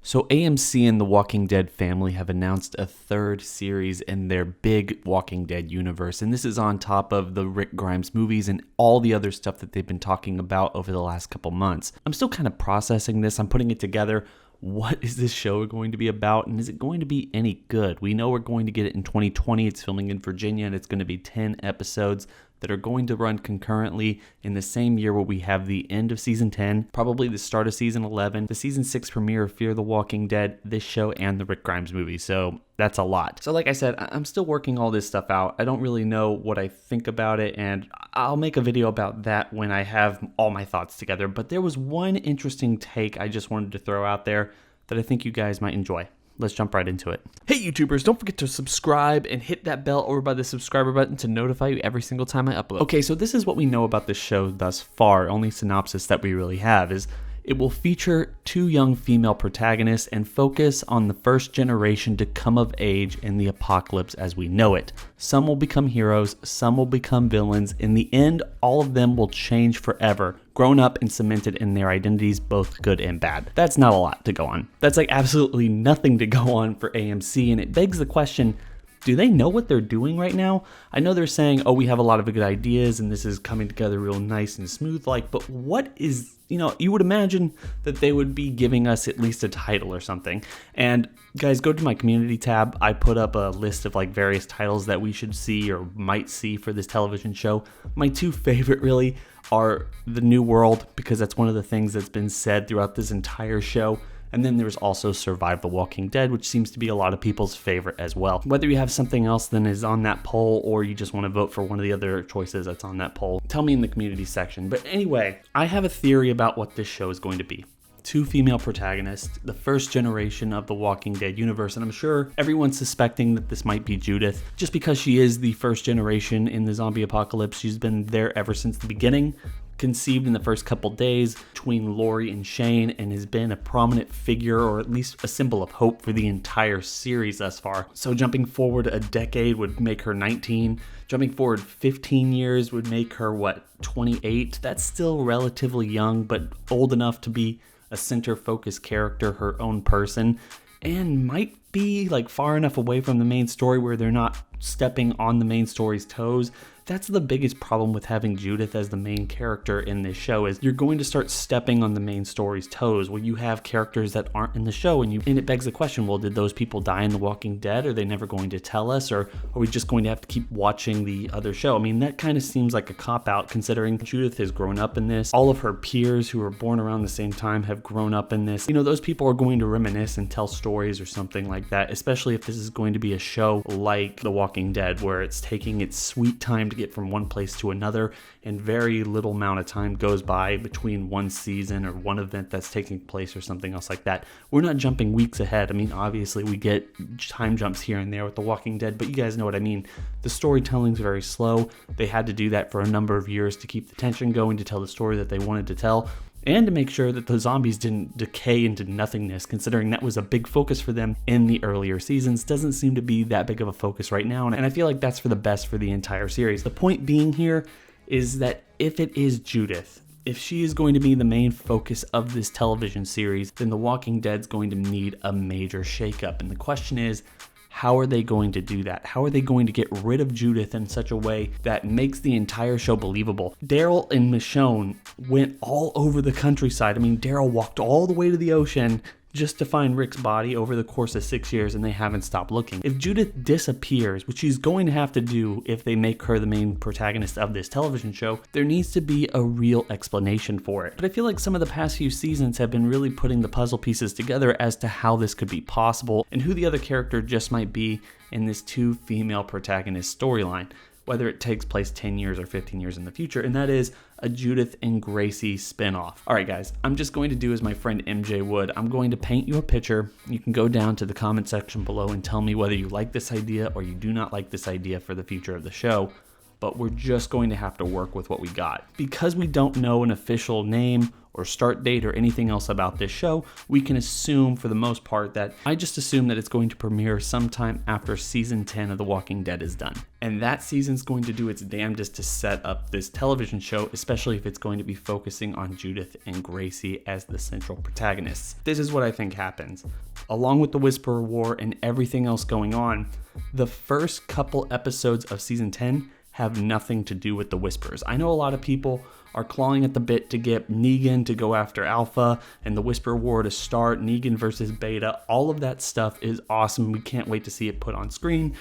So AMC and the Walking Dead family have announced a third series in their big Walking Dead universe, and this is on top of the Rick Grimes movies and all the other stuff that they've been talking about over the last couple months. I'm still kind of processing this. I'm putting it together. What is this show going to be about, and is it going to be any good? We know we're going to get it in 2020. It's filming in Virginia, and it's going to be 10 episodes that are going to run concurrently in the same year where we have the end of season 10, probably the start of season 11, the season 6 premiere of Fear the Walking Dead, this show, and the Rick Grimes movie. So that's a lot. So like I said, I'm still working all this stuff out. I don't really know what I think about it, and I'll make a video about that when I have all my thoughts together. But there was one interesting take I just wanted to throw out there that I think you guys might enjoy. Let's jump right into it. Hey YouTubers, don't forget to subscribe and hit that bell over by the subscriber button to notify you every single time I upload. Okay, so this is what we know about this show thus far. Only synopsis that we really have is it will feature 2 young female protagonists and focus on the first generation to come of age in the apocalypse as we know it. Some will become heroes, some will become villains. In the end, all of them will change forever, grown up and cemented in their identities, both good and bad. That's not a lot to go on. That's like absolutely nothing to go on for AMC, and it begs the question, do they know what they're doing right now? I know they're saying, oh, we have a lot of good ideas and this is coming together real nice and smooth like, but what is, you would imagine that they would be giving us at least a title or something. And guys, go to my community tab. I put up a list of like various titles that we should see or might see for this television show. My 2 favorite really are The New World, because that's one of the things that's been said throughout this entire show. And then there's also Survive the Walking Dead, which seems to be a lot of people's favorite as well. Whether you have something else than is on that poll or you just want to vote for one of the other choices that's on that poll, tell me in the community section. But anyway, I have a theory about what this show is going to be. 2 female protagonists, the first generation of the Walking Dead universe, and I'm sure everyone's suspecting that this might be Judith, just because she is the first generation in the zombie apocalypse. She's been there ever since the beginning, conceived in the first couple days between Lori and Shane, and has been a prominent figure, or at least a symbol of hope for the entire series thus far. So jumping forward a decade would make her 19. Jumping forward 15 years would make her, 28? That's still relatively young, but old enough to be a center focus character, her own person, and might be like far enough away from the main story where they're not stepping on the main story's toes. That's the biggest problem with having Judith as the main character in this show, is you're going to start stepping on the main story's toes when you have characters that aren't in the show, and it begs the question, well, did those people die in The Walking Dead? Are they never going to tell us, or are we just going to have to keep watching the other show? I mean, that kind of seems like a cop-out, considering Judith has grown up in this. All of her peers who were born around the same time have grown up in this. Those people are going to reminisce and tell stories or something like that, especially if this is going to be a show like The Walking Dead, where it's taking its sweet time to get from one place to another, and very little amount of time goes by between one season or one event that's taking place or something else like that. We're not jumping weeks ahead. I mean, obviously we get time jumps here and there with The Walking Dead, but you guys know what I mean. The storytelling's very slow. They had to do that for a number of years to keep the tension going, to tell the story that they wanted to tell, and to make sure that the zombies didn't decay into nothingness, considering that was a big focus for them in the earlier seasons. Doesn't seem to be that big of a focus right now, and I feel like that's for the best for the entire series. The point being here is that if it is Judith, if she is going to be the main focus of this television series, then The Walking Dead's going to need a major shakeup. And the question is, how are they going to do that? How are they going to get rid of Judith in such a way that makes the entire show believable? Daryl and Michonne went all over the countryside. I mean, Daryl walked all the way to the ocean just to find Rick's body over the course of 6 years, and they haven't stopped looking. If Judith disappears, which she's going to have to do if they make her the main protagonist of this television show, there needs to be a real explanation for it. But I feel like some of the past few seasons have been really putting the puzzle pieces together as to how this could be possible and who the other character just might be in this 2 female protagonist storyline, whether it takes place 10 years or 15 years in the future, and that is a Judith and Gracie spinoff. All right, guys, I'm just going to do as my friend MJ would. I'm going to paint you a picture. You can go down to the comment section below and tell me whether you like this idea or you do not like this idea for the future of the show. but we're just going to have to work with what we got. Because we don't know an official name or start date or anything else about this show, we can assume for the most part that I just assume that it's going to premiere sometime after season 10 of The Walking Dead is done. And that season's going to do its damnedest to set up this television show, especially if it's going to be focusing on Judith and Gracie as the central protagonists. This is what I think happens. Along with the Whisperer War and everything else going on, the first couple episodes of season 10 have nothing to do with the Whisperers. I know a lot of people are clawing at the bit to get Negan to go after Alpha and the Whisperer War to start, Negan versus Beta. All of that stuff is awesome. We can't wait to see it put on screen.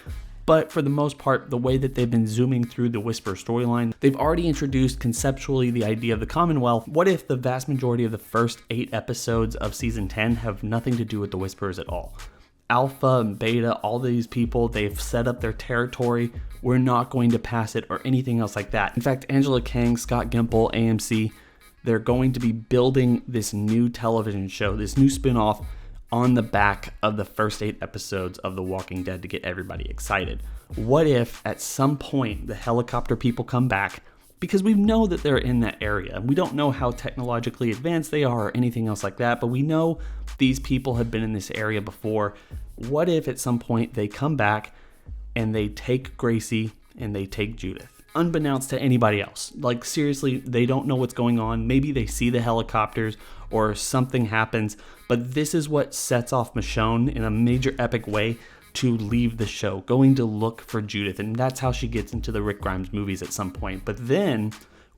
But for the most part, the way that they've been zooming through the Whisperer storyline, they've already introduced conceptually the idea of the Commonwealth. What if the vast majority of the first 8 episodes of season 10 have nothing to do with the Whisperers at all? Alpha and Beta, all these people, they've set up their territory. We're not going to pass it or anything else like that. In fact, Angela Kang, Scott Gimple, AMC, they're going to be building this new television show, this new spin-off on the back of the first 8 episodes of The Walking Dead to get everybody excited. What if at some point the helicopter people come back? Because we know that they're in that area. We don't know how technologically advanced they are or anything else like that, but we know these people have been in this area before. What if at some point they come back and they take Gracie and they take Judith? Unbeknownst to anybody else. Like, seriously, they don't know what's going on. Maybe they see the helicopters or something happens, but this is what sets off Michonne in a major epic way to leave the show, going to look for Judith, and that's how she gets into the Rick Grimes movies at some point. But then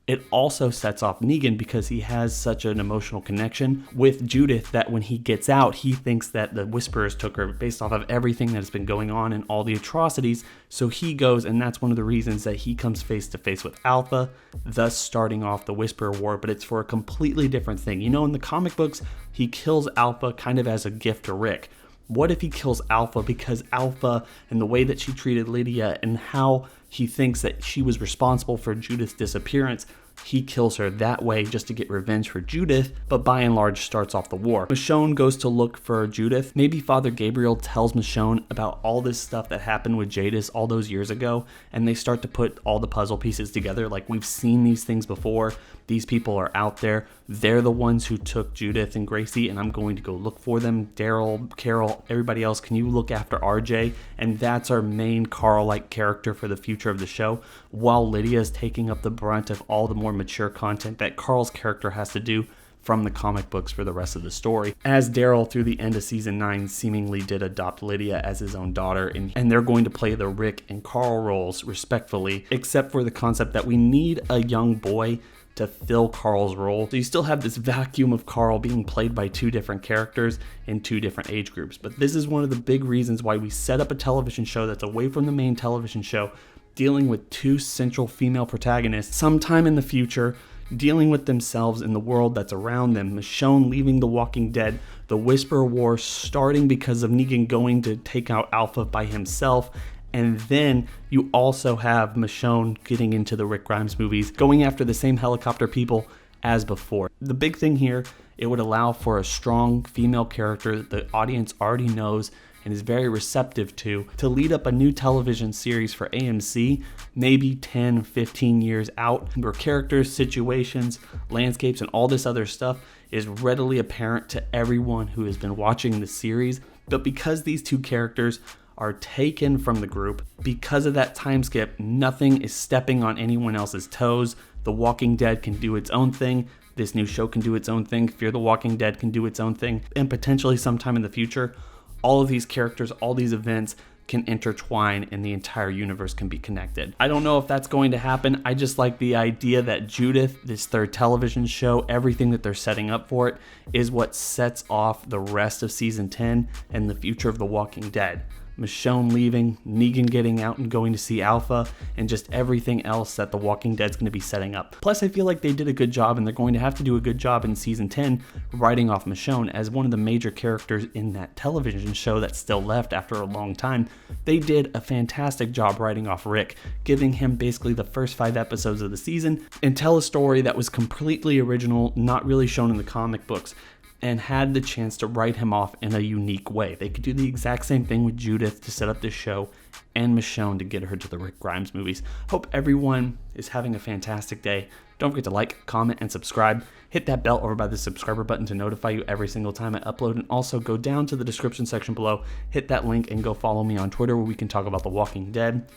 it also sets off Negan because he has such an emotional connection with Judith that when he gets out, he thinks that the Whisperers took her based off of everything that has been going on and all the atrocities. So he goes, and that's one of the reasons that he comes face to face with Alpha, thus starting off the Whisperer War, but it's for a completely different thing. You know, in the comic books, he kills Alpha kind of as a gift to Rick. What if he kills Alpha because Alpha and the way that she treated Lydia and how he thinks that she was responsible for Judith's disappearance, he kills her that way just to get revenge for Judith, but by and large starts off the war. Michonne goes to look for Judith. Maybe Father Gabriel tells Michonne about all this stuff that happened with Jadis all those years ago, and they start to put all the puzzle pieces together. Like, we've seen these things before. These people are out there. They're the ones who took Judith and Gracie, and I'm going to go look for them. Daryl, Carol, everybody else, can you look after RJ? And that's our main Carl-like character for the future of the show, while Lydia is taking up the brunt of all the more mature content that Carl's character has to do from the comic books for the rest of the story. As Daryl, through the end of season 9, seemingly did adopt Lydia as his own daughter, and they're going to play the Rick and Carl roles respectfully, except for the concept that we need a young boy to fill Carl's role. So you still have this vacuum of Carl being played by 2 different characters in 2 different age groups. But this is one of the big reasons why we set up a television show that's away from the main television show, dealing with 2 central female protagonists sometime in the future, dealing with themselves in the world that's around them. Michonne leaving The Walking Dead, the Whisperer War starting because of Negan going to take out Alpha by himself, and then you also have Michonne getting into the Rick Grimes movies, going after the same helicopter people as before. The big thing here, it would allow for a strong female character that the audience already knows and is very receptive to lead up a new television series for AMC, maybe 10, 15 years out, where characters, situations, landscapes, and all this other stuff is readily apparent to everyone who has been watching the series. But because these 2 characters are taken from the group, because of that time skip, nothing is stepping on anyone else's toes. The Walking Dead can do its own thing. This new show can do its own thing. Fear the Walking Dead can do its own thing. And potentially sometime in the future, all of these characters, all these events can intertwine and the entire universe can be connected. I don't know if that's going to happen. I just like the idea that Judith, this 3rd television show, everything that they're setting up for it is what sets off the rest of season 10 and the future of The Walking Dead. Michonne leaving, Negan getting out and going to see Alpha, and just everything else that The Walking Dead's going to be setting up. Plus, I feel like they did a good job, and they're going to have to do a good job in season 10 writing off Michonne as one of the major characters in that television show that's still left after a long time. They did a fantastic job writing off Rick, giving him basically the first 5 episodes of the season, and tell a story that was completely original, not really shown in the comic books. and had the chance to write him off in a unique way. They could do the exact same thing with Judith to set up this show and Michonne to get her to the Rick Grimes movies. Hope everyone is having a fantastic day. Don't forget to like, comment, and subscribe. Hit that bell over by the subscriber button to notify you every single time I upload. And also go down to the description section below, hit that link, and go follow me on Twitter where we can talk about The Walking Dead.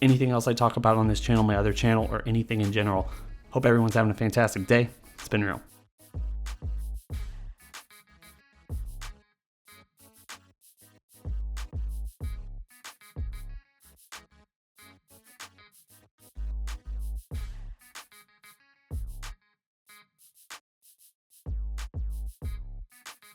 Anything else I talk about on this channel, my other channel, or anything in general. Hope everyone's having a fantastic day. It's been real.